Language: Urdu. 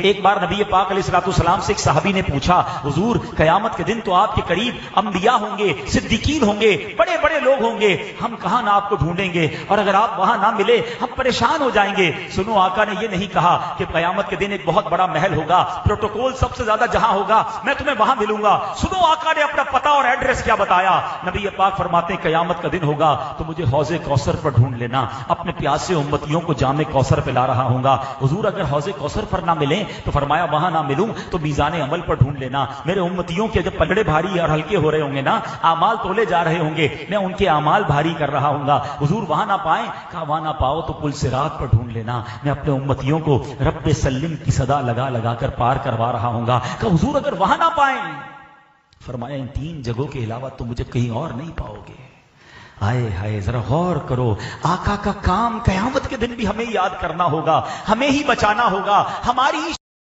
ایک بار نبی پاک علیہ السلام سے ایک صحابی نے پوچھا، حضور قیامت کے دن تو آپ کے قریب انبیاء ہوں گے، صدیقین ہوں گے، بڑے بڑے لوگ ہوں گے، ہم کہاں نہ آپ کو ڈھونڈیں گے، اور اگر آپ وہاں نہ ملے ہم پریشان ہو جائیں گے۔ سنو، آقا نے یہ نہیں کہا کہ قیامت کے دن ایک بہت بڑا محل ہوگا، پروٹوکول سب سے زیادہ جہاں ہوگا میں تمہیں وہاں ملوں گا۔ سنو، آقا نے اپنا پتہ اور ایڈریس کیا بتایا۔ نبی پاک فرماتے ہیں قیامت کا دن ہوگا تو مجھے حوض کوثر پر ڈھونڈ لینا، اپنے پیاسے امتیوں کو جام کوثر پہ لا رہا ہوں گا۔ حضور اگر حوض کوثر پر نہ ملیں تو فرمایا وہاں نہ ملوں تو میزان عمل پر ڈھونڈ لینا، میرے امتیوں کے جب پلڑے بھاری اور ہلکے ہو رہے ہوں گے نا، اعمال تولے جا رہے ہوں گے، میں ان کے اعمال بھاری کر رہا ہوں گا۔ حضور وہاں نہ پائیں، کہا وہاں نہ پاؤ تو پل صراط پر ڈھونڈ لینا، میں اپنے امتیوں کو رب سلم کی صدا لگا لگا کر پار کروا رہا ہوں گا۔ کہا حضور اگر وہاں نہ پائیں، فرمایا ان تین جگہوں کے علاوہ تم مجھے کہیں اور نہیں پاؤ گے۔ ہائے ہائے، ذرا غور کرو، آقا کا کام قیامت کے دن بھی ہمیں یاد کرنا ہوگا، ہمیں ہی بچانا ہوگا، ہماری